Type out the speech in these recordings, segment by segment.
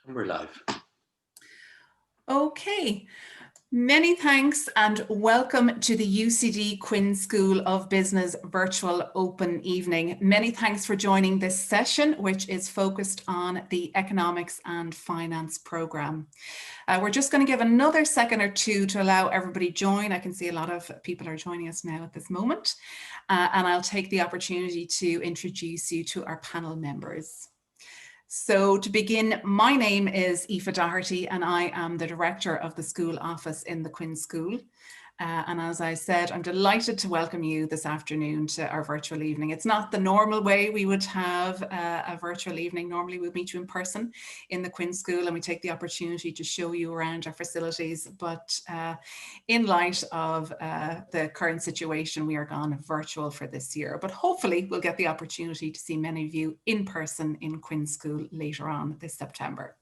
And we're live. Okay, many thanks and welcome to the UCD Quinn School of Business virtual open evening. Many thanks for joining this session, which is focused on the Economics and Finance programme. We're just going to give another second or two to allow everybody join. I can see a lot of people are joining us now at this moment, and I'll take the opportunity to introduce you to our panel members. So to begin, my name is Aoife Doherty and I am the Director of the School Office in the Quinn School. And as I said, I'm delighted to welcome you this afternoon to our virtual evening. It's not the normal way we would have a virtual evening. Normally we'll meet you in person in the Quinn School and we take the opportunity to show you around our facilities. But in light of the current situation, we are gone virtual for this year. But hopefully we'll get the opportunity to see many of you in person in Quinn School later on this September.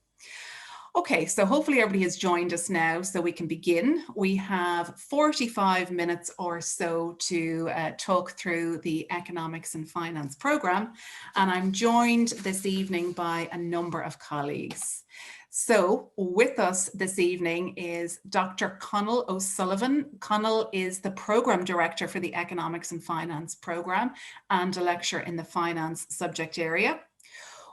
Okay, so hopefully everybody has joined us now so we can begin. We have 45 minutes or so to talk through the Economics and Finance programme, and I'm joined this evening by a number of colleagues. So with us this evening is Dr. Conall O'Sullivan. Conall is the Programme Director for the Economics and Finance programme and a lecturer in the finance subject area.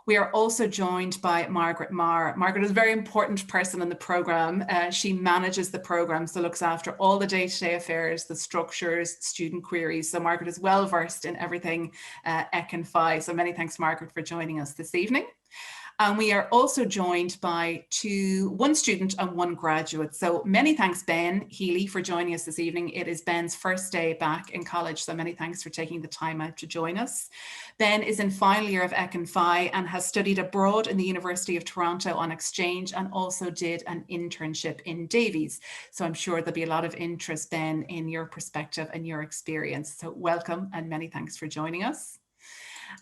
We are also joined by Margaret Marr. Margaret is a very important person in the programme. She manages the programme, so looks after all the day-to-day affairs, the structures, student queries. So Margaret is well versed in everything Ec and Fi. So many thanks, Margaret, for joining us this evening. And we are also joined by one student and one graduate. So many thanks, Ben Healy, for joining us this evening. It is Ben's first day back in college, so many thanks for taking the time out to join us. Ben is in final year of Ec and Fi and has studied abroad in the University of Toronto on exchange and also did an internship in Davies. So I'm sure there'll be a lot of interest, Ben, in your perspective and your experience. So welcome and many thanks for joining us.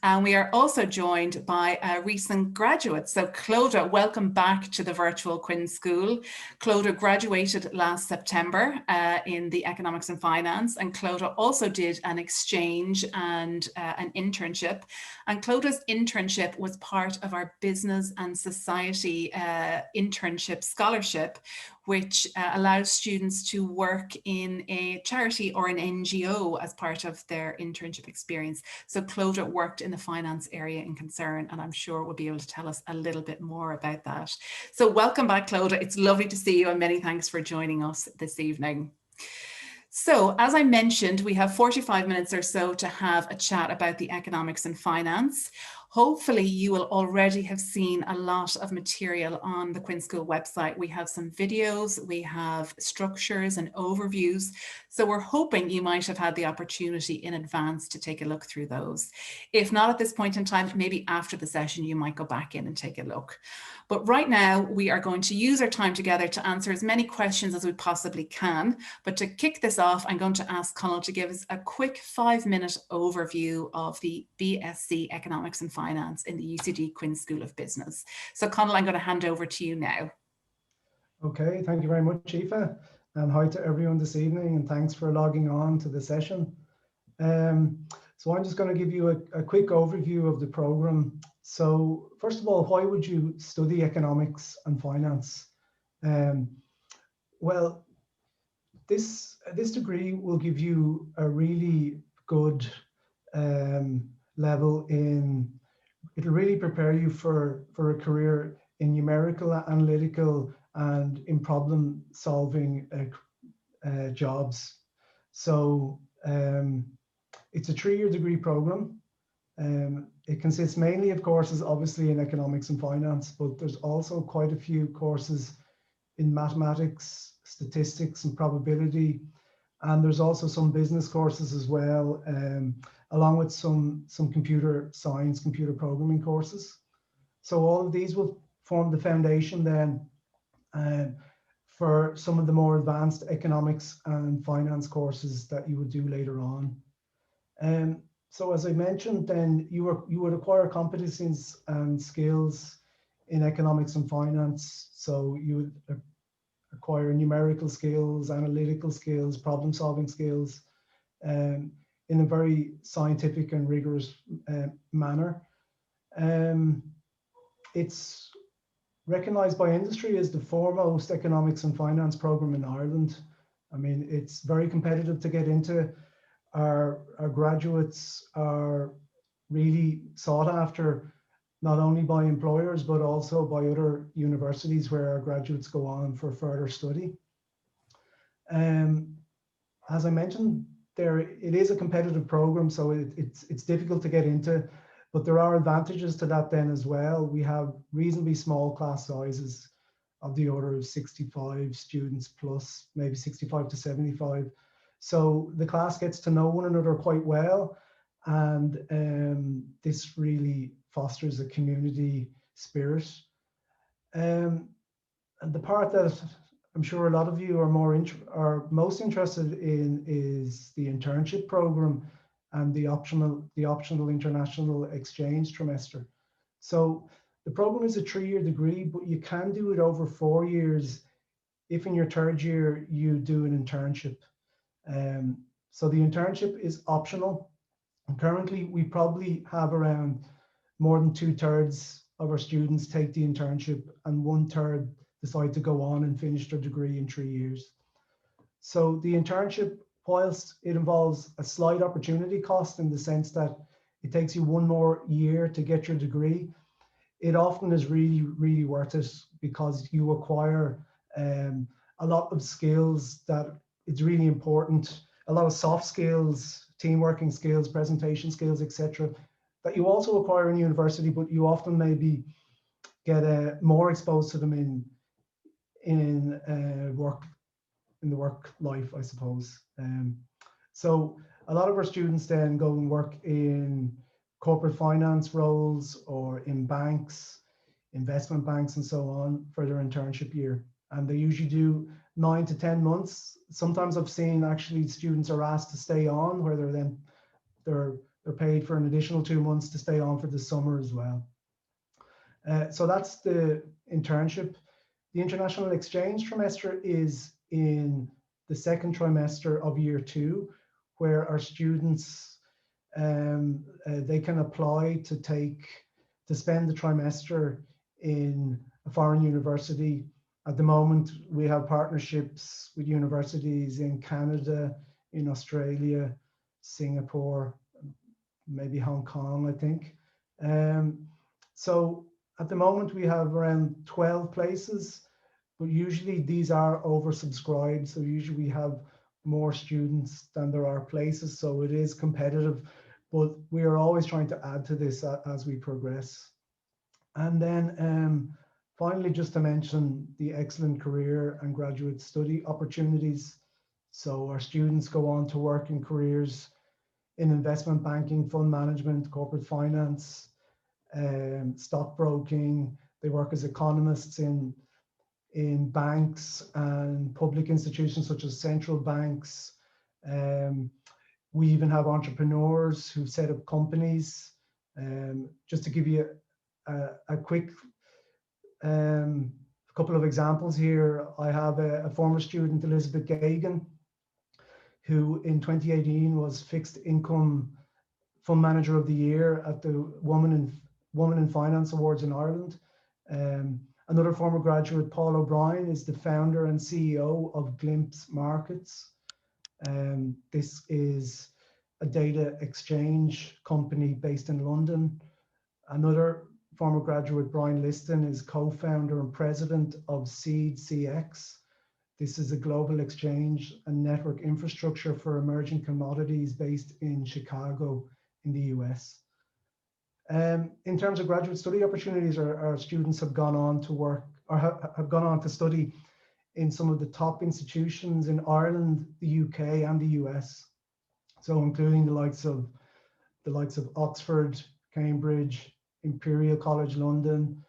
And we are also joined by a recent graduate. So Clodagh, welcome back to the virtual Quinn School. Clodagh graduated last September in the Economics and Finance, and Clodagh also did an exchange and an internship. And Clodagh's internship was part of our Business and Society internship scholarship, which allows students to work in a charity or an NGO as part of their internship experience. So Clodagh worked in the finance area in concern, and I'm sure will be able to tell us a little bit more about that. So welcome back, Clodagh. It's lovely to see you and many thanks for joining us this evening. So as I mentioned, we have 45 minutes or so to have a chat about the Economics and Finance. Hopefully you will already have seen a lot of material on the Quinn School website. We have some videos, we have structures and overviews. So we're hoping you might have had the opportunity in advance to take a look through those. If not at this point in time, maybe after the session, you might go back in and take a look. But right now we are going to use our time together to answer as many questions as we possibly can. But to kick this off, I'm going to ask Conall to give us a quick 5-minute overview of the BSc Economics and Finance in the UCD Quinn School of Business. So Conall, I'm going to hand over to you now. Okay, thank you very much, Aoife, and hi to everyone this evening, and thanks for logging on to the session. So I'm just going to give you a quick overview of the program. So first of all, why would you study economics and finance? Well, this degree will give you a really good level in, it'll really prepare you for a career in numerical, analytical, and in problem solving jobs. So it's a 3-year degree program. It consists mainly of courses, obviously, in economics and finance, but there's also quite a few courses in mathematics, statistics, and probability. And there's also some business courses as well, along with some computer science, computer programming courses. So all of these will form the foundation then for some of the more advanced economics and finance courses that you would do later on. So as I mentioned, then you would acquire competencies and skills in economics and finance. So you would acquire numerical skills, analytical skills, problem solving skills in a very scientific and rigorous manner. It's recognized by industry as the foremost economics and finance program in Ireland. I mean, it's very competitive to get into. Our graduates are really sought after, not only by employers, but also by other universities where our graduates go on for further study. As I mentioned, it is a competitive program, so it's difficult to get into, but there are advantages to that then as well. We have reasonably small class sizes of the order of 65 students plus, maybe 65 to 75. So the class gets to know one another quite well, and this really fosters a community spirit. And the part that I'm sure a lot of you are most interested in is the internship program and the optional international exchange trimester. So the program is a 3-year degree, but you can do it over 4 years if in your 3rd year you do an internship. So the internship is optional. And currently, we probably have around more than 2/3 of our students take the internship, and 1/3 decide to go on and finish their degree in 3 years. So the internship, whilst it involves a slight opportunity cost in the sense that it takes you 1 more year to get your degree, it often is really, really worth it because you acquire a lot of skills that it's really important, a lot of soft skills, team working skills, presentation skills, etc., that you also acquire in university, but you often maybe get more exposed to them in the work life, I suppose. So a lot of our students then go and work in corporate finance roles or in banks, investment banks, and so on for their internship year. And they usually do 9 to 10 months. Sometimes I've seen actually students are asked to stay on, where they're paid for an additional 2 months to stay on for the summer as well. So that's the internship. The international exchange trimester is in the 2nd trimester of year 2, where our students they can apply to spend the trimester in a foreign university. At the moment, we have partnerships with universities in Canada, in Australia, Singapore, maybe Hong Kong, I think. So at the moment, we have around 12 places, but usually these are oversubscribed. So usually we have more students than there are places. So it is competitive, but we are always trying to add to this as we progress. And then finally, just to mention the excellent career and graduate study opportunities. So our students go on to work in careers in investment banking, fund management, corporate finance, stockbroking. They work as economists in banks and public institutions such as central banks. We even have entrepreneurs who set up companies. Just to give you a quick couple of examples here, I have a former student, Elizabeth Gagan, who in 2018 was Fixed Income Fund Manager of the Year at the Woman in Finance Awards in Ireland. Another former graduate, Paul O'Brien, is the founder and CEO of Glimpse Markets. This is a data exchange company based in London. Another former graduate, Brian Liston, is co-founder and president of Seed CX. This is a global exchange and network infrastructure for emerging commodities based in Chicago in the US. In terms of graduate study opportunities, our students have gone on to work or have gone on to study in some of the top institutions in Ireland, the UK, and the US. So including the likes of Oxford, Cambridge, Imperial College London,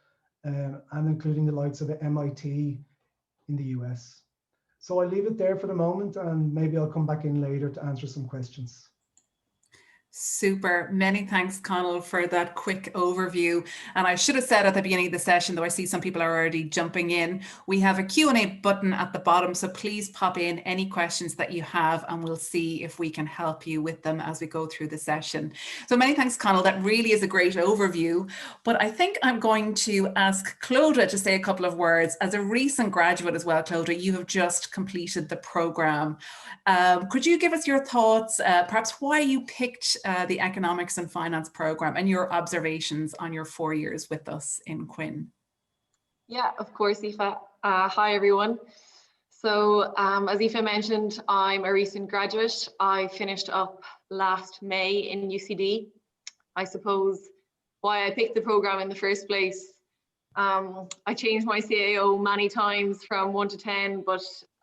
and including the likes of MIT in the US. So I'll leave it there for the moment, and maybe I'll come back in later to answer some questions. Super. Many thanks, Connell, for that quick overview. And I should have said at the beginning of the session, though I see some people are already jumping in, we have a Q&A button at the bottom. So please pop in any questions that you have and we'll see if we can help you with them as we go through the session. So many thanks, Connell. That really is a great overview. But I think I'm going to ask Clodagh to say a couple of words. As a recent graduate as well, Clodagh, you have just completed the program. Could you give us your thoughts, perhaps why you picked the Economics and Finance program and your observations on your 4 years with us in Quinn? Yeah, of course, Aoife. Hi, everyone. So as Aoife mentioned, I'm a recent graduate. I finished up last May in UCD. I suppose why I picked the program in the first place. I changed my CAO many times from 1 to 10, but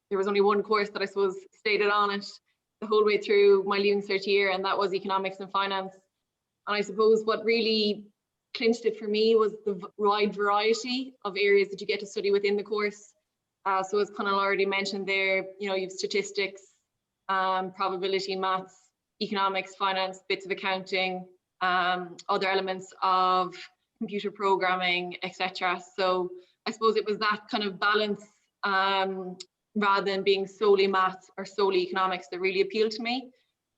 there was only one course that I suppose stayed on it the whole way through my Leaving Cert year, and that was Economics and Finance. And I suppose what really clinched it for me was the wide variety of areas that you get to study within the course. So as Connell already mentioned there, you have statistics, probability, maths, economics, finance, bits of accounting, other elements of computer programming, etc. So I suppose it was that kind of balance rather than being solely maths or solely economics that really appealed to me.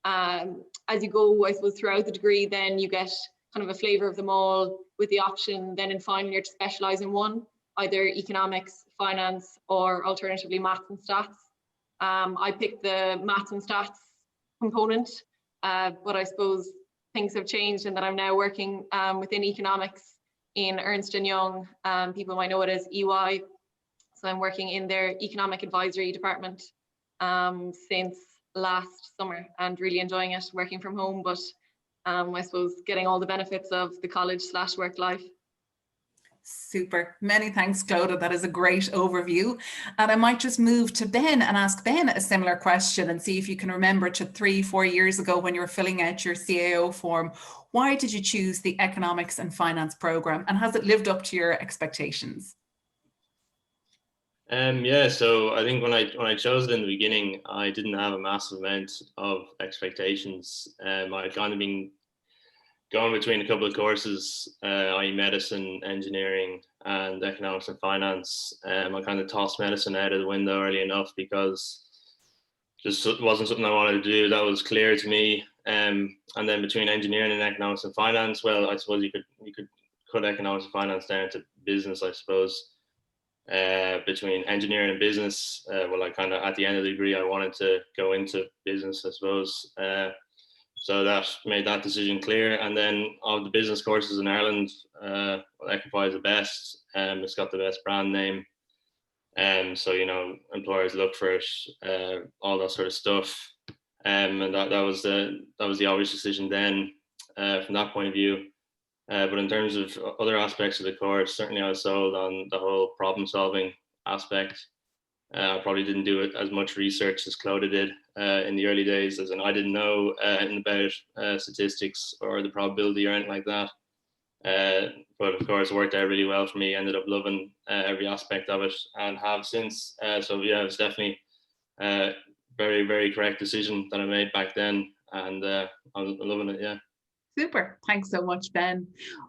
As you go, I suppose, throughout the degree, then you get kind of a flavour of them all with the option then in final year to specialise in one, either economics, finance, or alternatively maths and stats. I picked the maths and stats component, but I suppose things have changed in that I'm now working within economics in Ernst & Young. People might know it as EY. So I'm working in their economic advisory department since last summer and really enjoying it, working from home, but I suppose getting all the benefits of the college/work life. Super. Many thanks, Clodagh. That is a great overview. And I might just move to Ben and ask Ben a similar question and see if you can remember to 3-4 years ago when you were filling out your CAO form, why did you choose the Economics and Finance program, and has it lived up to your expectations? Yeah, so I think when I chose it in the beginning, I didn't have a massive amount of expectations. I'd kind of been going between a couple of courses, i.e. medicine, engineering, and economics and finance. I kind of tossed medicine out of the window early enough because just wasn't something I wanted to do. That was clear to me. And then between engineering and economics and finance, well, I suppose you could cut economics and finance down to business, I suppose. Between engineering and business, well, I kind of at the end of the degree I wanted to go into business, I suppose. So that made that decision clear. And then of the business courses in Ireland, well, Equify is the best. It's got the best brand name, so employers look for it, all that sort of stuff. And that was the obvious decision then, from that point of view. But in terms of other aspects of the course, certainly I was sold on the whole problem-solving aspect. I probably didn't do it as much research as Clodagh did in the early days, as in I didn't know anything about statistics or the probability or anything like that. But of course, it worked out really well for me. Ended up loving every aspect of it and have since. So yeah, it was definitely a very, very correct decision that I made back then, and I'm loving it. Yeah. Super. Thanks so much, Ben.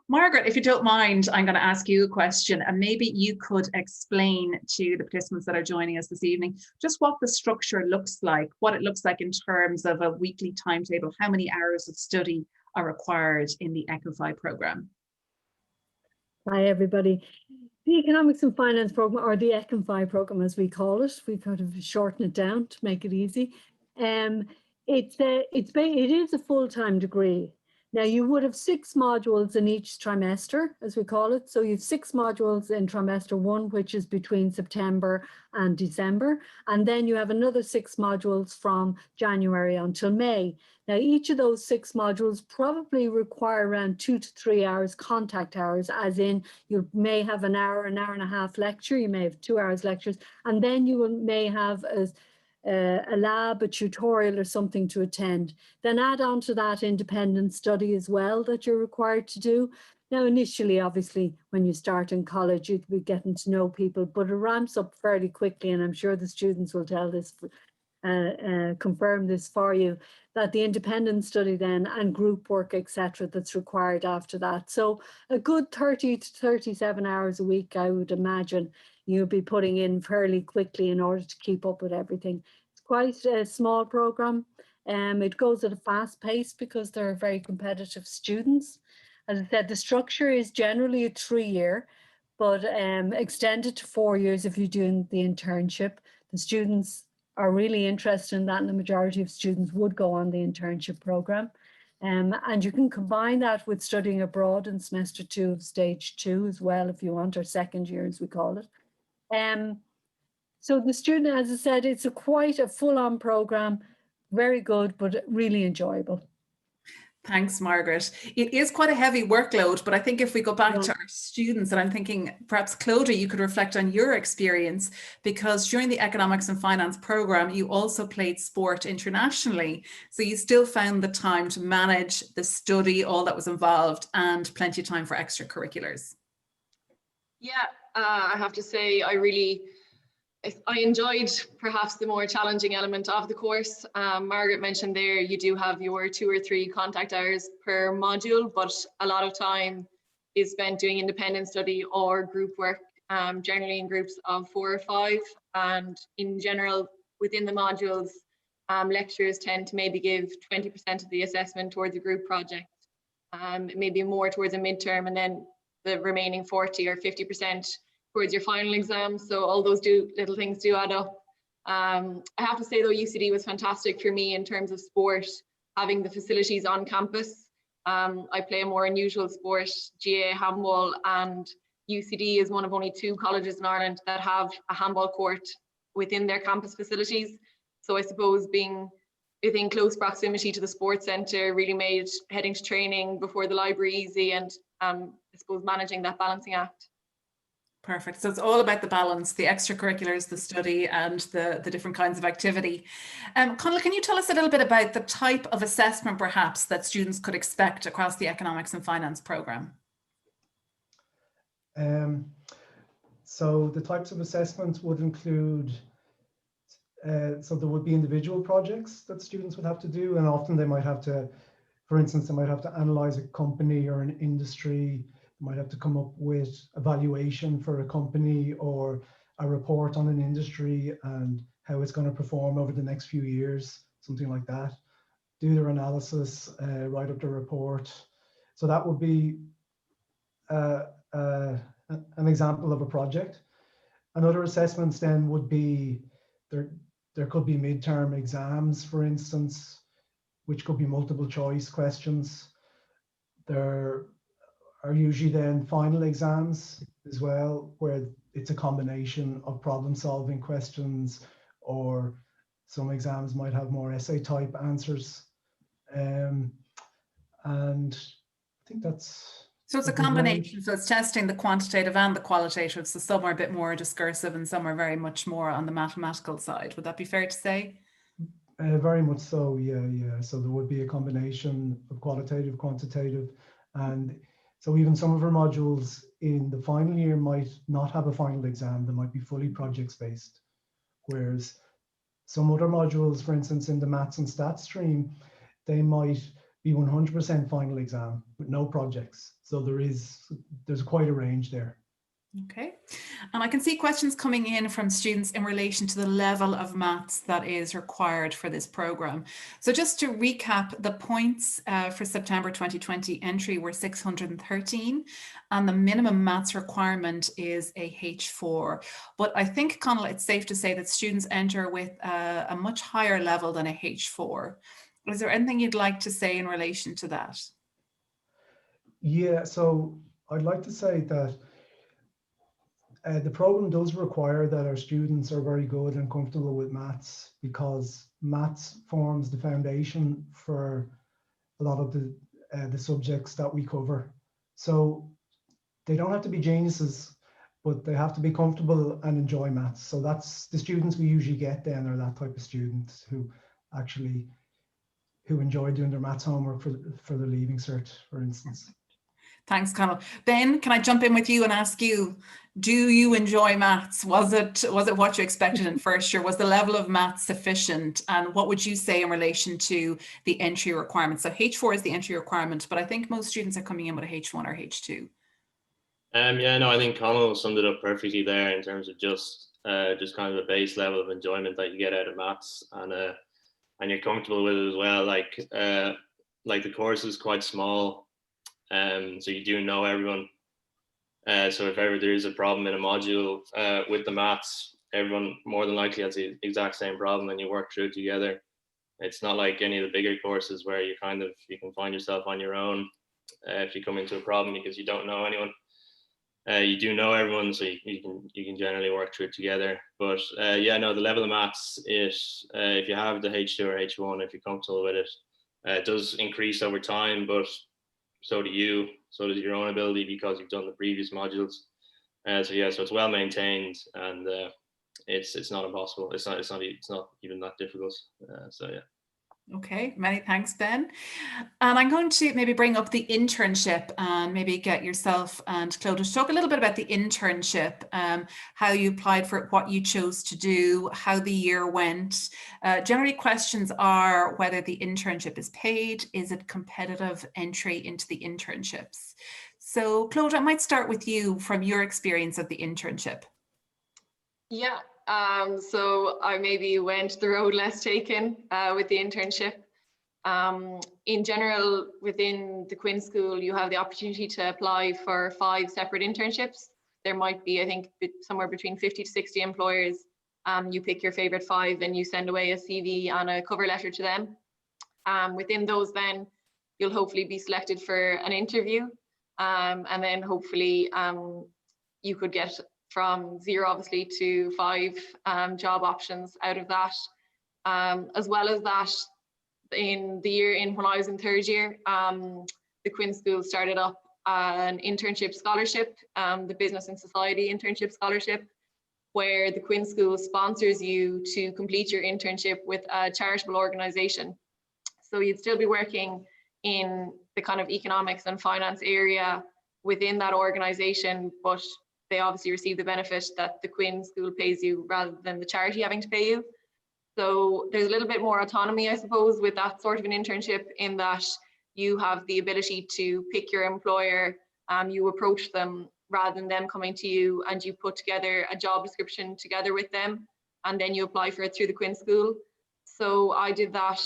Margaret, if you don't mind, I'm going to ask you a question, and maybe you could explain to the participants that are joining us this evening just what the structure looks like, what it looks like in terms of a weekly timetable, how many hours of study are required in the Equify program. Hi, everybody. The Economics and Finance program, or the Equify program as we call it, we kind of shorten it down to make it easy. It is a full-time degree. Now, you would have 6 modules in each trimester, as we call it. So you have 6 modules in trimester 1, which is between September and December. And then you have another 6 modules from January until May. Now, each of those 6 modules probably require around 2 to 3 hours contact hours, as in you may have an hour and a half lecture, you may have 2 hours lectures, and then you may have a lab, a tutorial or something to attend. Then add on to that independent study as well that you're required to do. Now, initially, obviously, when you start in college, you'd be getting to know people, but it ramps up fairly quickly, and I'm sure the students will tell this confirm this for you, that the independent study then and group work, etc., that's required after that. So a good 30 to 37 hours a week, I would imagine you'll be putting in fairly quickly in order to keep up with everything. It's quite a small program. It goes at a fast pace because they're very competitive students. As I said, the structure is generally a 3-year, but extended to 4 years if you're doing the internship. The students are really interested in that, and the majority of students would go on the internship program. And you can combine that with studying abroad in semester 2 of stage 2 as well, if you want, or second year as we call it. So the student, as I said, it's quite a full-on program, very good, but really enjoyable. Thanks, Margaret. It is quite a heavy workload, but I think if we go back to our students, and I'm thinking perhaps Clodagh, you could reflect on your experience, because during the Economics and Finance program, you also played sport internationally. So you still found the time to manage the study, all that was involved, and plenty of time for extracurriculars. Yeah, I have to say, I enjoyed perhaps the more challenging element of the course. Margaret mentioned there, you do have your 2 or 3 contact hours per module, but a lot of time is spent doing independent study or group work, generally in groups of 4 or 5. And in general, within the modules, lecturers tend to maybe give 20% of the assessment towards a group project, maybe more towards a midterm, and then the remaining 40 or 50% towards your final exam. So all those little things do add up. I have to say though, UCD was fantastic for me in terms of sport, having the facilities on campus. I play a more unusual sport, GA handball, and UCD is one of only 2 colleges in Ireland that have a handball court within their campus facilities. So I suppose being within close proximity to the sports centre really made heading to training before the library easy, and I suppose managing that balancing act. Perfect. So it's all about the balance, the extracurriculars, the study, and the different kinds of activity. Conal, can you tell us a little bit about the type of assessment perhaps that students could expect across the Economics and Finance programme? So the types of assessments would include, so there would be individual projects that students would have to do, and often they might have to, for instance, they might have to analyze a company or an industry. Might have to come up with a valuation for a company or a report on an industry and how it's going to perform over the next few years, something like that. Do their analysis, write up the report. So that would be an example of a project. Another assessments then would be, there could be midterm exams, for instance, which could be multiple choice questions. There are usually then final exams as well, where it's a combination of problem solving questions, or some exams might have more essay type answers. And I think that's... So it's a combination, so it's testing the quantitative and the qualitative, so some are a bit more discursive and some are very much more on the mathematical side. Would that be fair to say? Very much so, yeah. So there would be a combination of qualitative, quantitative, and so even some of our modules in the final year might not have a final exam. They might be fully projects based. Whereas some other modules, for instance, in the maths and stats stream, they might be 100% final exam with no projects. So there's quite a range there. Okay, and I can see questions coming in from students in relation to the level of maths that is required for this programme. So just to recap, the points for September 2020 entry were 613, and the minimum maths requirement is a H4. But I think, Conal, it's safe to say that students enter with a much higher level than a H4. Is there anything you'd like to say in relation to that? Yeah, so I'd like to say that the program does require that our students are very good and comfortable with maths, because maths forms the foundation for a lot of the subjects that we cover. So they don't have to be geniuses, but they have to be comfortable and enjoy maths. So that's the students we usually get then, are that type of students who enjoy doing their maths homework for the Leaving Cert, for instance. Thanks, Connell. Ben, can I jump in with you and ask you, do you enjoy maths? Was it what you expected in first year? Was the level of maths sufficient? And what would you say in relation to the entry requirement? So H4 is the entry requirement, but I think most students are coming in with a H1 or H2. Yeah, no, I think Connell summed it up perfectly there in terms of just kind of a base level of enjoyment that you get out of maths, and you're comfortable with it as well. Like the course is quite small, so you do know everyone. So if ever there is a problem in a module with the maths, everyone more than likely has the exact same problem, and you work through it together. It's not like any of the bigger courses where you can find yourself on your own if you come into a problem because you don't know anyone. You do know everyone, so you can generally work through it together. But yeah, no, the level of maths is if you have the H2 or H1, if you're comfortable with it, it does increase over time, but so do you, so does your own ability because you've done the previous modules. So yeah, so it's well maintained, and it's not impossible. It's not even that difficult. So yeah. Okay, many thanks, Ben. And I'm going to maybe bring up the internship and maybe get yourself and Claude to talk a little bit about the internship, how you applied for it, what you chose to do, how the year went. Generally, questions are whether the internship is paid, is it competitive entry into the internships? So Claude, I might start with you from your experience of the internship. Yeah. So I maybe went the road less taken with the internship. In general, within the Quinn School, you have the opportunity to apply for 5 separate internships. There might be, I think, somewhere between 50 to 60 employers. You pick your favorite 5 and you send away a CV and a cover letter to them. Within those, then you'll hopefully be selected for an interview, and then hopefully you could get from 0 obviously to 5 job options out of that. As well as that, in the year when I was in 3rd year, the Quinn School started up an internship scholarship, the Business and Society Internship Scholarship, where the Quinn School sponsors you to complete your internship with a charitable organisation. So you'd still be working in the kind of economics and finance area within that organisation, but they obviously receive the benefit that the Quinn School pays you rather than the charity having to pay you. So there's a little bit more autonomy, I suppose, with that sort of an internship, in that you have the ability to pick your employer, you approach them rather than them coming to you, and you put together a job description together with them, and then you apply for it through the Quinn School. So I did that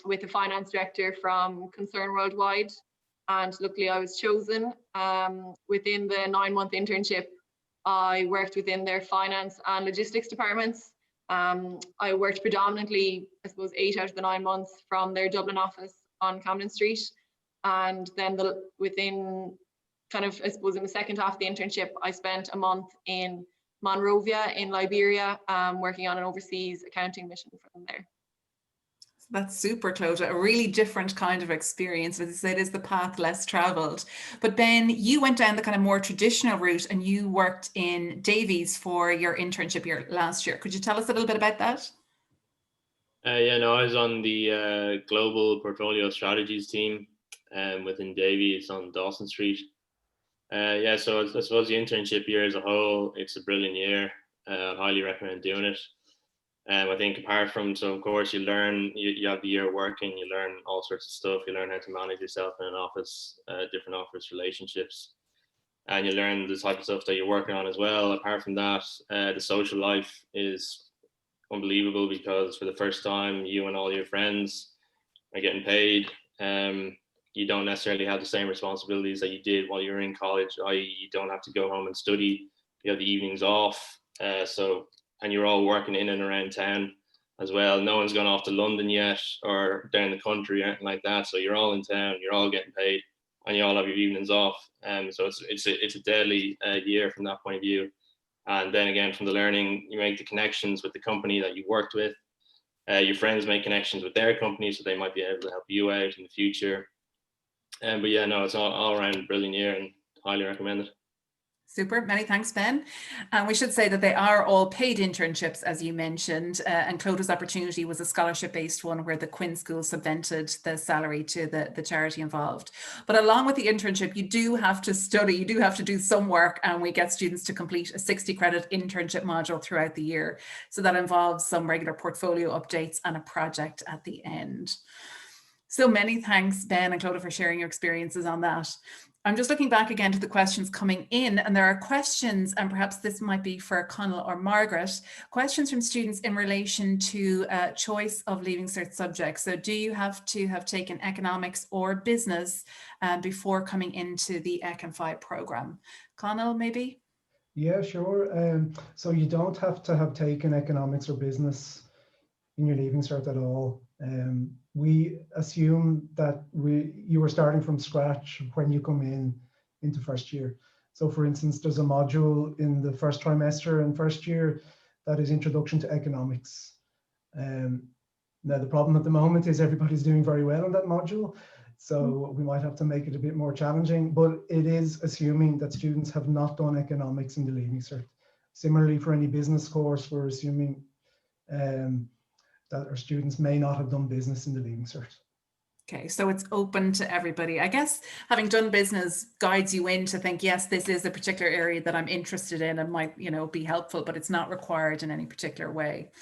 with the finance director from Concern Worldwide, and luckily I was chosen. Within the 9-month internship, I worked within their finance and logistics departments. I worked predominantly, I suppose, 8 out of the 9 months from their Dublin office on Camden Street. And then within kind of, I suppose, in the second half of the internship, I spent a month in Monrovia in Liberia, working on an overseas accounting mission for them there. That's super, Claude. A really different kind of experience. As I said, is the path less travelled. But Ben, you went down the kind of more traditional route and you worked in Davies for your internship year last year. Could you tell us a little bit about that? Yeah, no, I was on the Global Portfolio Strategies team within Davies on Dawson Street. Yeah, so I suppose the internship year as a whole, it's a brilliant year. I highly recommend doing it. I think apart from, so of course you learn, you have the year working, you learn all sorts of stuff, you learn how to manage yourself in an office, different office relationships, and you learn the type of stuff that you're working on as well. Apart from that, the social life is unbelievable, because for the first time you and all your friends are getting paid. You don't necessarily have the same responsibilities that you did while you were in college, i.e. you don't have to go home and study, you have the evenings off, and you're all working in and around town as well. No one's gone off to London yet or down the country or anything like that. So you're all in town, you're all getting paid, and you all have your evenings off. So it's a deadly year from that point of view. And then again, from the learning, you make the connections with the company that you worked with. Your friends make connections with their company, so they might be able to help you out in the future. But yeah, no, it's all around a brilliant year and highly recommend it. Super, many thanks, Ben. And we should say that they are all paid internships, as you mentioned, and Clodagh's opportunity was a scholarship-based one where the Quinn School subvented the salary to the charity involved. But along with the internship, you do have to study, you do have to do some work, and we get students to complete a 60-credit internship module throughout the year. So that involves some regular portfolio updates and a project at the end. So many thanks, Ben and Clodagh, for sharing your experiences on that. I'm just looking back again to the questions coming in, and there are questions, and perhaps this might be for Conal or Margaret, questions from students in relation to choice of Leaving Cert subjects. So do you have to have taken economics or business before coming into the Econ and Fi programme? Conal, maybe? Yeah, sure. So you don't have to have taken economics or business in your Leaving Cert at all. We assume that you were starting from scratch when you come into first year. So for instance, there's a module in the first trimester and first year that is Introduction to Economics. Now the problem at the moment is everybody's doing very well on that module. So we might have to make it a bit more challenging, but it is assuming that students have not done economics in the Leaving Cert. Similarly, for any business course, we're assuming that our students may not have done business in the Leaving Cert. Okay, so it's open to everybody. I guess having done business guides you in to think, yes, this is a particular area that I'm interested in and might, be helpful, but it's not required in any particular way.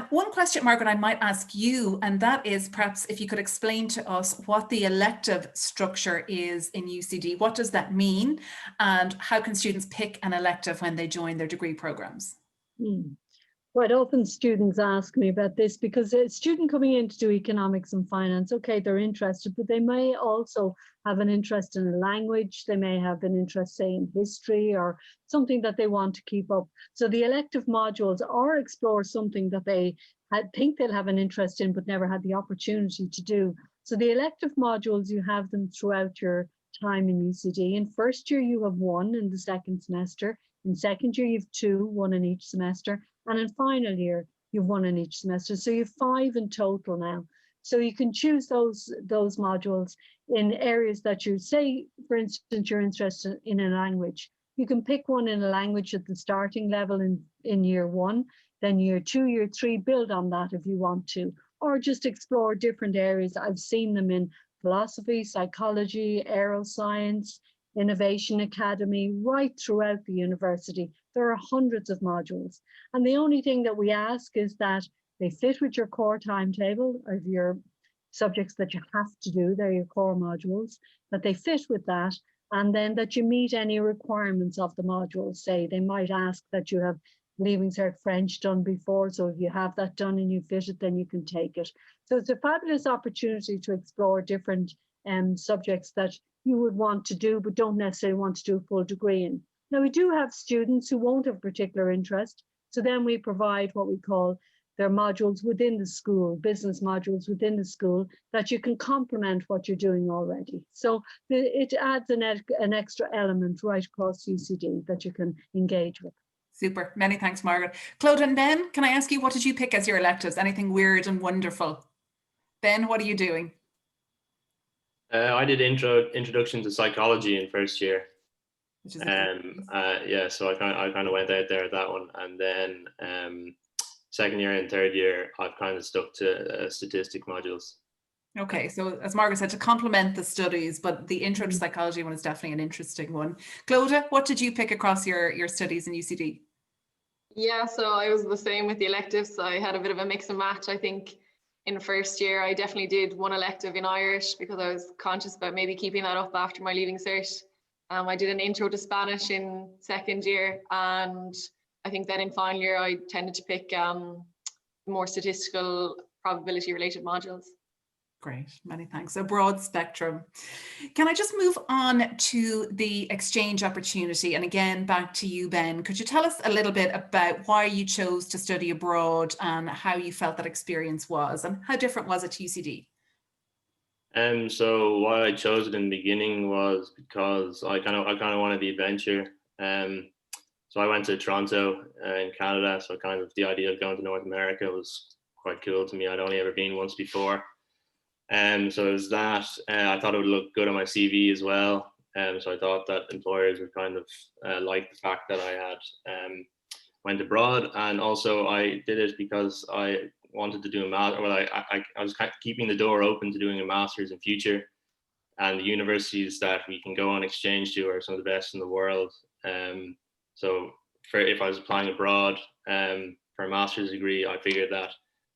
One question, Margaret, I might ask you, and that is perhaps if you could explain to us what the elective structure is in UCD. What does that mean? And how can students pick an elective when they join their degree programs? Quite often students ask me about this because a student coming in to do economics and finance, okay, they're interested, but they may also have an interest in a language. They may have an interest, say, in history or something that they want to keep up. So the elective modules or explore something that they think they'll have an interest in, but never had the opportunity to do. So the elective modules, you have them throughout your time in UCD. In first year, you have one in the second semester. In second year, you have two, one in each semester. And in final year, you've one in each semester. So you have 5 in total now. So you can choose those modules in areas that you say, for instance, you're interested in a language. You can pick one in a language at the starting level in year 1, then year 2, year 3, build on that if you want to, or just explore different areas. I've seen them in philosophy, psychology, aeroscience, Innovation Academy, right throughout the university. There are hundreds of modules. And the only thing that we ask is that they fit with your core timetable of your subjects that you have to do, they're your core modules, that they fit with that, and then that you meet any requirements of the modules. Say they might ask that you have Leaving Cert French done before, so if you have that done and you fit it, then you can take it. So it's a fabulous opportunity to explore different subjects that you would want to do, but don't necessarily want to do a full degree in. Now, we do have students who won't have particular interest, so then we provide what we call their modules within the school, business modules within the school, that you can complement what you're doing already. So it adds an extra element right across UCD that you can engage with. Super, many thanks, Margaret. Clodagh and Ben, can I ask you, what did you pick as your electives? Anything weird and wonderful? Ben, what are you doing? I did introduction to psychology in first year. Yeah, so I kind of went out there at that one, and then second year and third year I've kind of stuck to statistic modules. Okay, so as Margaret said, to complement the studies, but the intro to psychology one is definitely an interesting one. Clodagh, what did you pick across your studies in UCD? Yeah, so I was the same with the electives. I had a bit of a mix and match. I think in first year, I definitely did one elective in Irish because I was conscious about maybe keeping that up after my Leaving Cert. I did an intro to Spanish in second year, and I think that in final year, I tended to pick more statistical probability related modules. Great, many thanks. A broad spectrum. Can I just move on to the exchange opportunity? And again, back to you, Ben. Could you tell us a little bit about why you chose to study abroad and how you felt that experience was, and how different was it to UCD? So why I chose it in the beginning was because I kind of wanted the adventure. So I went to Toronto in Canada. So kind of the idea of going to North America was quite cool to me. I'd only ever been once before. So it was that. I thought it would look good on my CV as well. So I thought that employers would kind of like the fact that I had went abroad, and also I did it because I wanted to do a master. Well, I was kind of keeping the door open to doing a master's in future, and the universities that we can go on exchange to are some of the best in the world. So if I was applying abroad for a master's degree, I figured that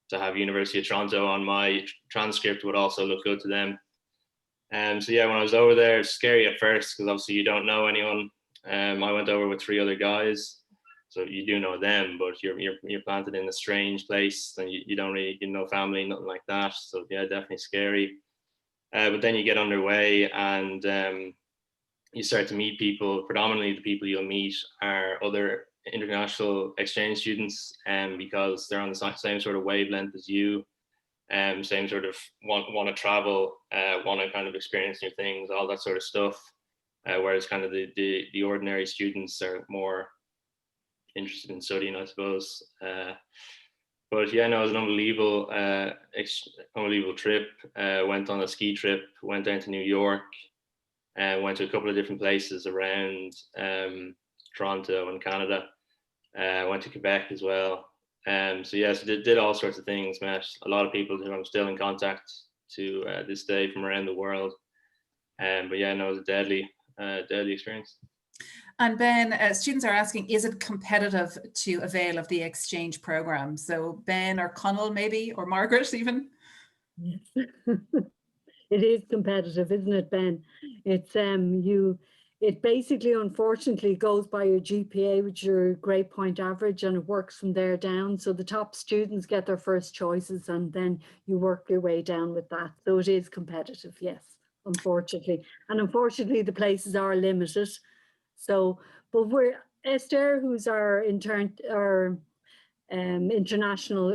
to have University of Toronto on my transcript would also look good to them. So yeah, when I was over there, it's scary at first because obviously you don't know anyone. I went over with 3 other guys, so you do know them, but you're planted in a strange place, and you don't really, family, nothing like that. So yeah, definitely scary. But then you get underway, and you start to meet people. Predominantly, the people you'll meet are other international exchange students, because they're on the same sort of wavelength as you. Same sort of want to travel, want to kind of experience new things, all that sort of stuff. Whereas kind of the ordinary students are more interested in studying, I suppose. But yeah, no, it was an unbelievable trip. Went on a ski trip, went down to New York, and went to a couple of different places around Toronto and Canada. Went to Quebec as well. So yes, did all sorts of things, met a lot of people who I'm still in contact to this day from around the world. But yeah, no, it was a deadly experience. And Ben, students are asking, is it competitive to avail of the exchange program? So Ben or Connell maybe, or Margaret even? Yes. It is competitive, isn't it, Ben? It's it basically, unfortunately, goes by your GPA, which is your grade point average, and it works from there down. So the top students get their first choices, and then you work your way down with that. So it is competitive, yes, unfortunately. And unfortunately, the places are limited. So, but Esther, who's our international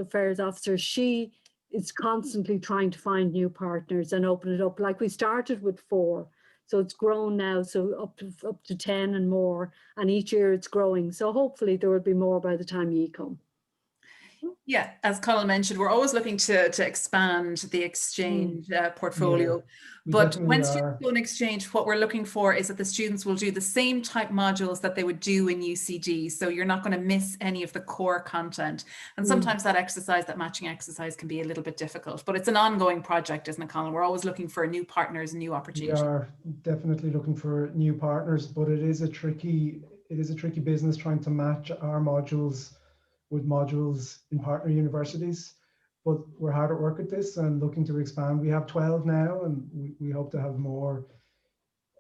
affairs officer, she is constantly trying to find new partners and open it up. Like we started with 4, so it's grown now, so up to 10 and more, and each year it's growing. So hopefully there will be more by the time you come. Yeah, as Colin mentioned, we're always looking to expand the exchange portfolio. Yeah, but when students go on exchange, what we're looking for is that the students will do the same type modules that they would do in UCD. So you're not going to miss any of the core content. And sometimes that matching exercise can be a little bit difficult, but it's an ongoing project, isn't it, Colin? We're always looking for new partners, new opportunities. We are definitely looking for new partners, but it is a tricky business trying to match our modules with modules in partner universities, but we're hard at work at this and looking to expand. We have 12 now, and we hope to have more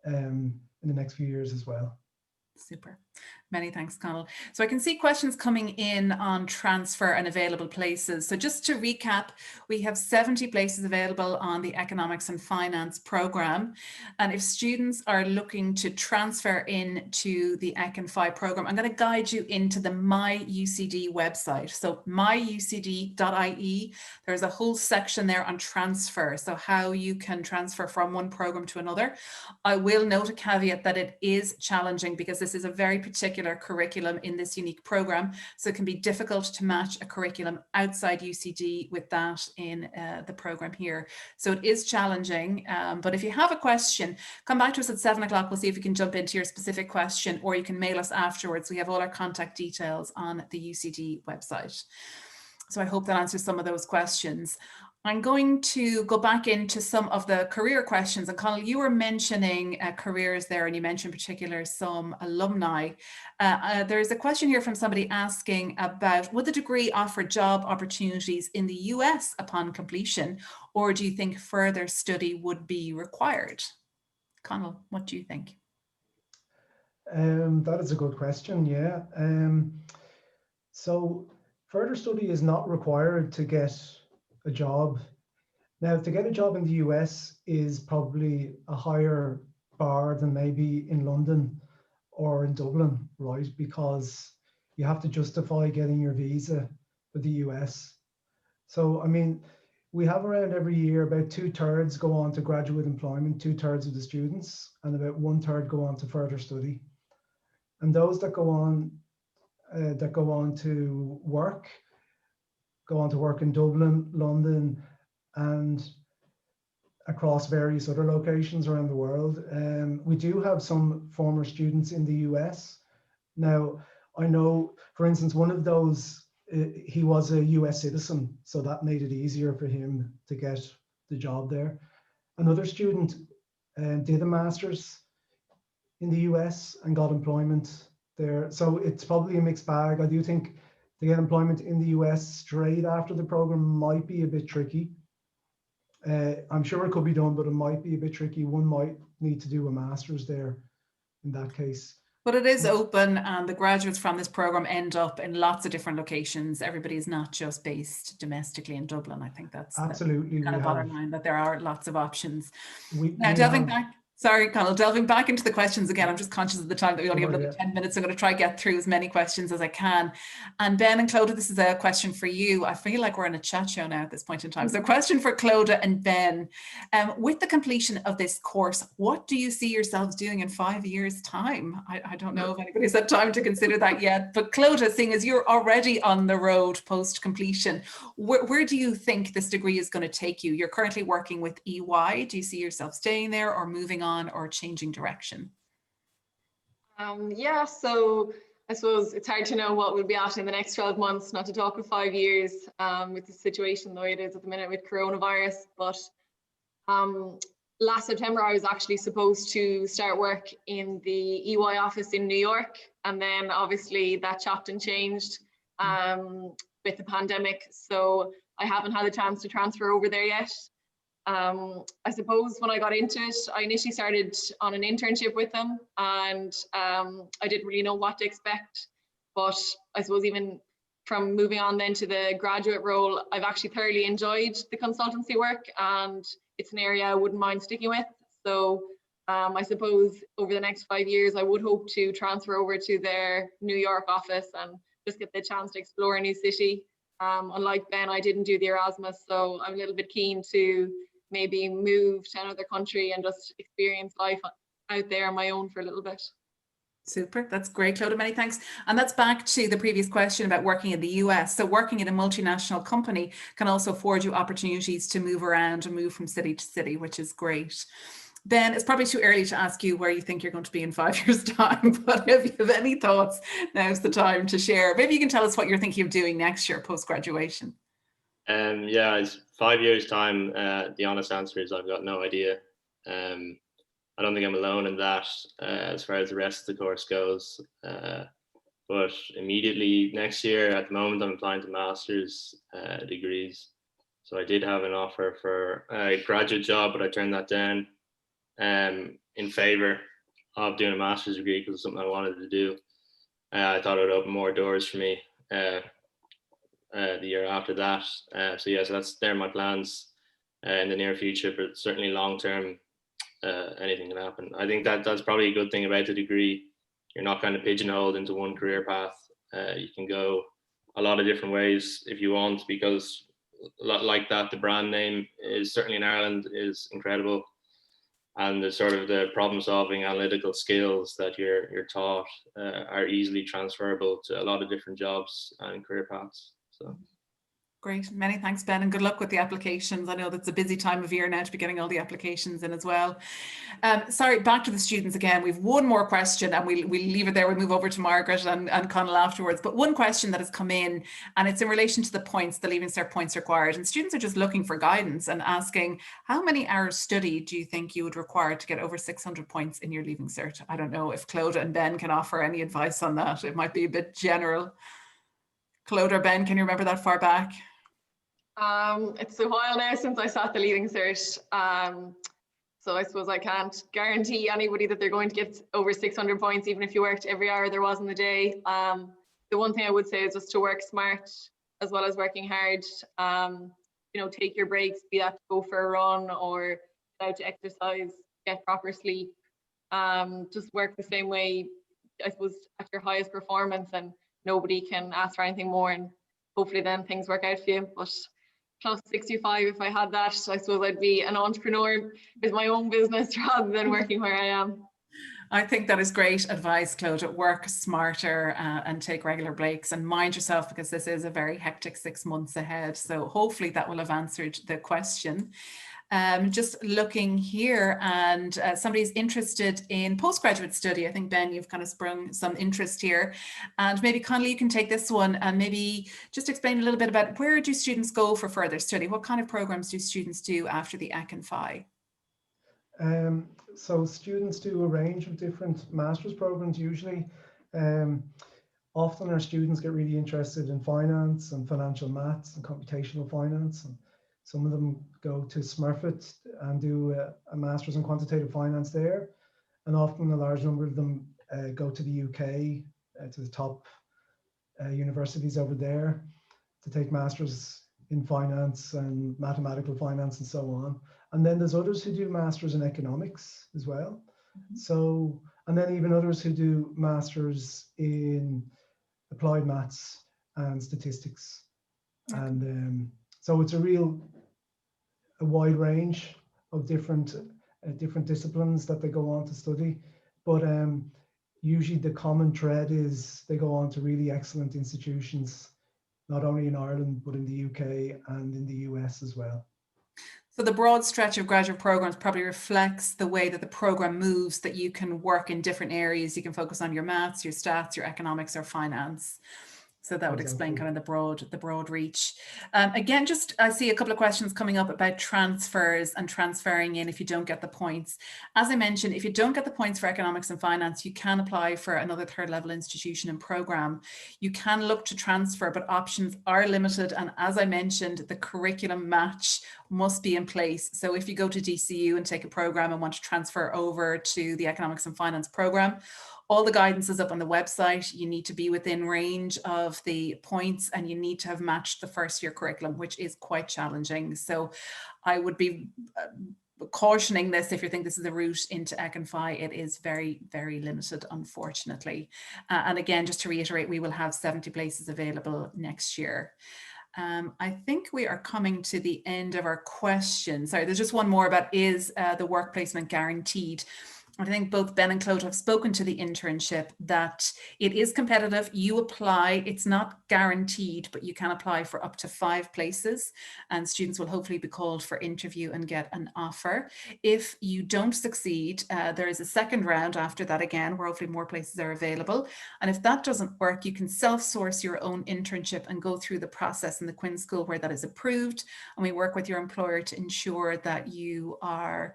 in the next few years as well. Super. Many thanks, Connell. So I can see questions coming in on transfer and available places. So just to recap, we have 70 places available on the Economics and Finance program. And if students are looking to transfer into the Ec and Fi program, I'm going to guide you into the My UCD website. So myucd.ie, there's a whole section there on transfer. So how you can transfer from one program to another. I will note a caveat that it is challenging because this is a very particular curriculum in this unique program, so it can be difficult to match a curriculum outside UCD with that in the program here. So it is challenging, but if you have a question, come back to us at 7 o'clock. We'll see if we can jump into your specific question, or you can mail us afterwards. We have all our contact details on the UCD website. So I hope that answers some of those questions. I'm going to go back into some of the career questions. And Connell, you were mentioning careers there, and you mentioned in particular some alumni. There's a question here from somebody asking about, would the degree offer job opportunities in the US upon completion, or do you think further study would be required? Connell, what do you think? That is a good question, yeah. So further study is not required to get a job. Now, to get a job in the US is probably a higher bar than maybe in London or in Dublin, right? Because you have to justify getting your visa for the US. So, I mean, we have around every year about 2/3 go on to graduate employment, 2/3 of the students, and about 1/3 go on to further study. And those that go on to work, go on to work in Dublin, London, and across various other locations around the world. We do have some former students in the US. Now, I know, for instance, one of those, he was a US citizen, so that made it easier for him to get the job there. Another student did a master's in the US and got employment there. So it's probably a mixed bag. I do think to get employment in the US straight after the program might be a bit tricky. I'm sure it could be done, but it might be a bit tricky. One might need to do a master's there in that case. But it is open, and the graduates from this program end up in lots of different locations. Everybody is not just based domestically in Dublin. I think that's absolutely kind of bottom line, that there are lots of options. Now, delving back. Sorry, Conal, delving back into the questions again, I'm just conscious of the time that we only have another 10 minutes. I'm going to try to get through as many questions as I can. And Ben and Clodagh, this is a question for you. I feel like we're in a chat show now at this point in time. So a question for Clodagh and Ben. With the completion of this course, what do you see yourselves doing in 5 years' time? I don't know if anybody's had time to consider that yet, but Clodagh, seeing as you're already on the road post-completion, where do you think this degree is going to take you? You're currently working with EY. Do you see yourself staying there or moving on or changing direction? Yeah, so I suppose it's hard to know what we'll be at in the next 12 months, not to talk of 5 years with the situation the way it is at the minute with coronavirus. But last September, I was actually supposed to start work in the EY office in New York. And then obviously that chopped and changed with the pandemic. So I haven't had a chance to transfer over there yet. I suppose when I got into it, I initially started on an internship with them, and I didn't really know what to expect. But I suppose even from moving on then to the graduate role, I've actually thoroughly enjoyed the consultancy work, and it's an area I wouldn't mind sticking with. So I suppose over the next 5 years, I would hope to transfer over to their New York office and just get the chance to explore a new city. Unlike Ben, I didn't do the Erasmus, so I'm a little bit keen to maybe move to another country and just experience life out there on my own for a little bit. Super, that's great, Clodagh, many thanks. And that's back to the previous question about working in the US. So working in a multinational company can also afford you opportunities to move around and move from city to city, which is great. Ben, it's probably too early to ask you where you think you're going to be in 5 years' time, but if you have any thoughts, now's the time to share. Maybe you can tell us what you're thinking of doing next year post-graduation. Yeah, it's 5 years' time. The honest answer is I've got no idea. I don't think I'm alone in that as far as the rest of the course goes. But immediately next year, at the moment, I'm applying to master's degrees. So I did have an offer for a graduate job, but I turned that down in favor of doing a master's degree because it's something I wanted to do. I thought it would open more doors for me the year after that. So they're my plans in the near future, but certainly long term, anything can happen. I think that's probably a good thing about the degree. You're not kind of pigeonholed into one career path. You can go a lot of different ways if you want, because like that, the brand name is certainly in Ireland is incredible. And the sort of the problem solving analytical skills that you're taught are easily transferable to a lot of different jobs and career paths. So. Great. Many thanks, Ben, and good luck with the applications. I know that's a busy time of year now to be getting all the applications in as well. Sorry, back to the students again. We've one more question and we'll leave it there. We'll move over to Margaret and Conal afterwards. But one question that has come in, and it's in relation to the points, the Leaving Cert points required. And students are just looking for guidance and asking, how many hours study do you think you would require to get over 600 points in your Leaving Cert? I don't know if Clodagh and Ben can offer any advice on that. It might be a bit general. Clodagh or Ben, can you remember that far back? It's a while now since I sat the Leaving Cert, so I suppose I can't guarantee anybody that they're going to get over 600 points, even if you worked every hour there was in the day. The one thing I would say is just to work smart as well as working hard. Take your breaks, be that to go for a run or out to exercise, get proper sleep. Just work the same way, I suppose, at your highest performance, and nobody can ask for anything more, and hopefully then things work out for you. But plus 65, if I had that, I suppose I'd be an entrepreneur with my own business rather than working where I am. I think that is great advice, Clodagh. Work smarter and take regular breaks and mind yourself, because this is a very hectic 6 months ahead. So hopefully that will have answered the question. Just looking here, and somebody's interested in postgraduate study. I think, Ben, you've kind of sprung some interest here. And maybe, Connolly, you can take this one and maybe just explain a little bit about where do students go for further study? What kind of programs do students do after the Ec and Phi? So students do a range of different master's programs usually. Often our students get really interested in finance and financial maths and computational finance. And some of them go to Smurfit and do a master's in quantitative finance there. And often a large number of them go to the UK, to the top universities over there to take masters in finance and mathematical finance and so on. And then there's others who do masters in economics as well. So, and then even others who do masters in applied maths and statistics. And so it's a wide range of different disciplines that they go on to study. But usually the common thread is they go on to really excellent institutions, not only in Ireland, but in the UK and in the US as well. So the broad stretch of graduate programs probably reflects the way that the program moves, that you can work in different areas. You can focus on your maths, your stats, your economics, or finance. So that would explain kind of the broad reach. Again, just I see a couple of questions coming up about transfers and transferring in if you don't get the points. As I mentioned, if you don't get the points for economics and finance, you can apply for another third level institution and program. You can look to transfer, but options are limited. And as I mentioned, the curriculum match must be in place. So if you go to DCU and take a program and want to transfer over to the economics and finance program, all the guidance is up on the website. You need to be within range of the points and you need to have matched the first year curriculum, which is quite challenging. So I would be cautioning this if you think this is a route into Ec and Phi. It is very, very limited, unfortunately. And again, just to reiterate, we will have 70 places available next year. I think we are coming to the end of our questions. Sorry, there's just one more about is the work placement guaranteed? I think both Ben and Claude have spoken to the internship that it is competitive. You apply, it's not guaranteed, but you can apply for up to 5 places and students will hopefully be called for interview and get an offer. If you don't succeed, there is a second round after that again, where hopefully more places are available. And if that doesn't work, you can self-source your own internship and go through the process in the Quinn School where that is approved. And we work with your employer to ensure that you are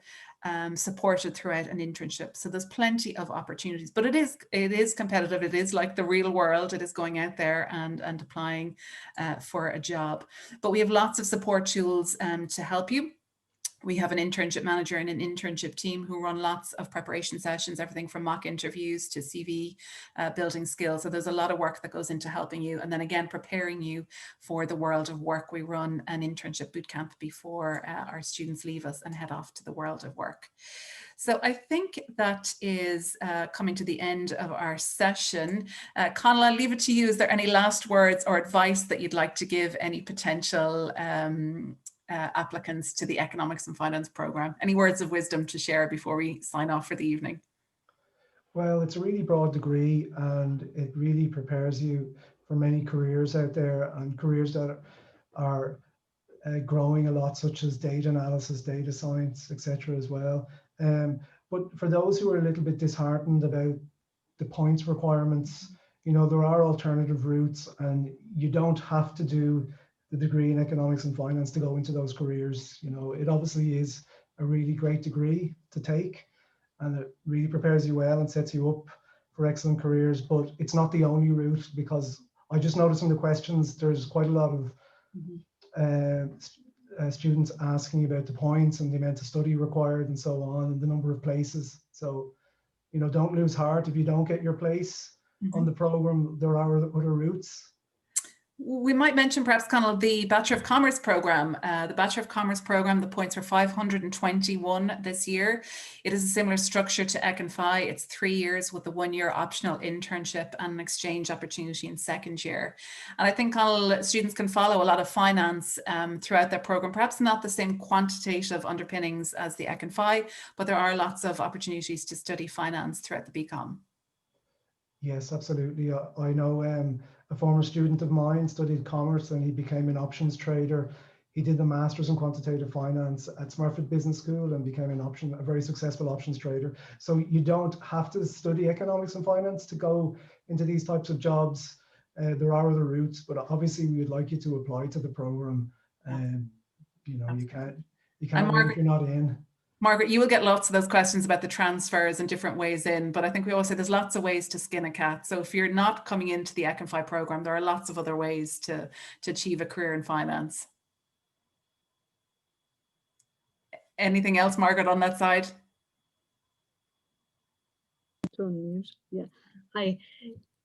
supported throughout an internship. So there's plenty of opportunities, but it is competitive. It is like the real world. It is going out there and applying for a job. But we have lots of support tools to help you. We have an internship manager and an internship team who run lots of preparation sessions, everything from mock interviews to CV building skills. So there's a lot of work that goes into helping you. And then again, preparing you for the world of work. We run an internship bootcamp before our students leave us and head off to the world of work. So I think that is coming to the end of our session. Conal, I'll leave it to you. Is there any last words or advice that you'd like to give any potential applicants to the Economics and Finance program? Any words of wisdom to share before we sign off for the evening? Well, it's a really broad degree and it really prepares you for many careers out there, and careers that are growing a lot, such as data analysis, data science, etc. as well. But for those who are a little bit disheartened about the points requirements, you know, there are alternative routes and you don't have to do the degree in economics and finance to go into those careers. You know, it obviously is a really great degree to take and it really prepares you well and sets you up for excellent careers, but it's not the only route, because I just noticed in the questions there's quite a lot of students asking about the points and the amount of study required and so on and the number of places. So, you know, don't lose heart if you don't get your place on the program. There are other routes. We might mention perhaps kind of the Bachelor of Commerce program. The Bachelor of Commerce program, the points are 521 this year. It is a similar structure to Ec and Phi. It's 3 years with a 1-year optional internship and an exchange opportunity in second year. And I think students can follow a lot of finance throughout their program, perhaps not the same quantitative underpinnings as the Ec and Phi, but there are lots of opportunities to study finance throughout the BCom. Yes, absolutely. I know a former student of mine studied commerce and he became an options trader. He did the Masters in Quantitative Finance at Smurfit Business School and became a very successful options trader. So you don't have to study economics and finance to go into these types of jobs. There are other routes, but obviously we would like you to apply to the program. You know, you can't win if you're not in. Margaret, you will get lots of those questions about the transfers and different ways in, but I think we always say there's lots of ways to skin a cat. So if you're not coming into the Econ Fi program, there are lots of other ways to achieve a career in finance. Anything else, Margaret, on that side? Yeah. Hi.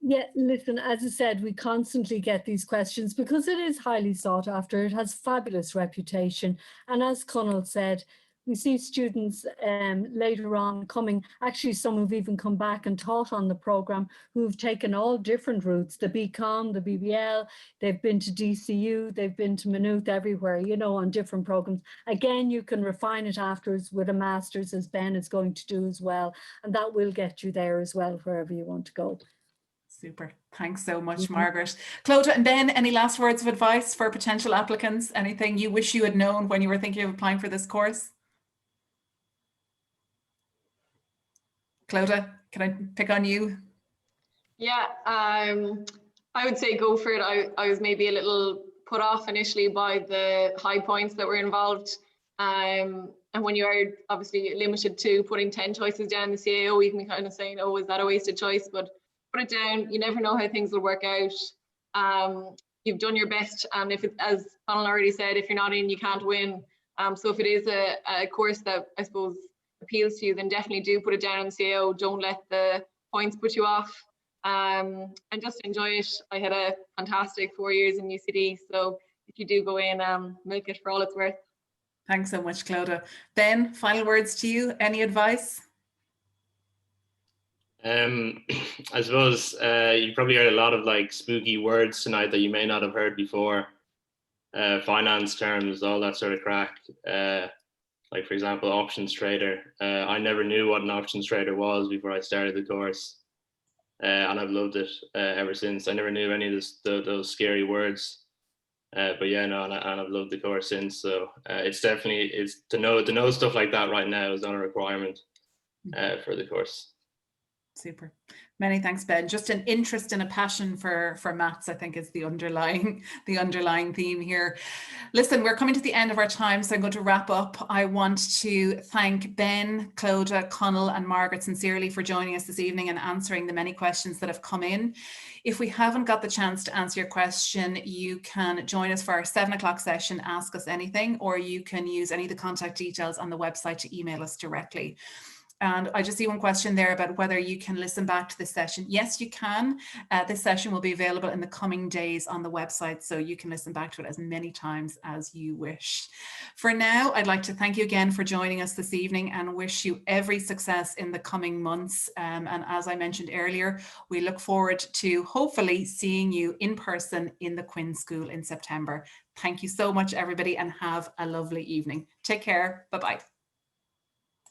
Yeah, listen, as I said, we constantly get these questions because it is highly sought after. It has fabulous reputation. And as Connell said, we see students later on coming, actually some who've even come back and taught on the programme who've taken all different routes, the BCom, the BBL, they've been to DCU, they've been to Maynooth, everywhere, you know, on different programmes. Again, you can refine it afterwards with a master's, as Ben is going to do as well, and that will get you there as well, wherever you want to go. Super. Thanks so much, Margaret. Clodagh and Ben, any last words of advice for potential applicants? Anything you wish you had known when you were thinking of applying for this course? Clodagh, can I pick on you? Yeah, I would say go for it. I was maybe a little put off initially by the high points that were involved. And when you are obviously limited to putting 10 choices down in the CAO, you can kind of saying, oh, is that a wasted choice? But put it down. You never know how things will work out. You've done your best. And if it, as Conal already said, if you're not in, you can't win. So if it is a course that I suppose appeals to you, then definitely do put it down on the CAO. Don't let the points put you off, and just enjoy it. I had a fantastic 4 years in UCD, so if you do go in, milk it for all it's worth. Thanks so much, Clodagh. Ben, final words to you. Any advice? I suppose you probably heard a lot of like spooky words tonight that you may not have heard before. Finance terms, all that sort of crack. Like for example, options trader. I never knew what an options trader was before I started the course, and I've loved it ever since. I never knew any of those scary words, but yeah, no, and I've loved the course since. So it's to know stuff like that right now is not a requirement for the course. Super. Many thanks, Ben. Just an interest and a passion for maths, I think, is the underlying theme here. Listen, we're coming to the end of our time, so I'm going to wrap up. I want to thank Ben, Clodagh, Conal and Margaret sincerely for joining us this evening and answering the many questions that have come in. If we haven't got the chance to answer your question, you can join us for our 7 o'clock session, Ask Us Anything, or you can use any of the contact details on the website to email us directly. And I just see one question there about whether you can listen back to this session. Yes, you can. This session will be available in the coming days on the website, so you can listen back to it as many times as you wish. For now, I'd like to thank you again for joining us this evening and wish you every success in the coming months. And as I mentioned earlier, we look forward to hopefully seeing you in person in the Quinn School in September. Thank you so much, everybody, and have a lovely evening. Take care. Bye-bye.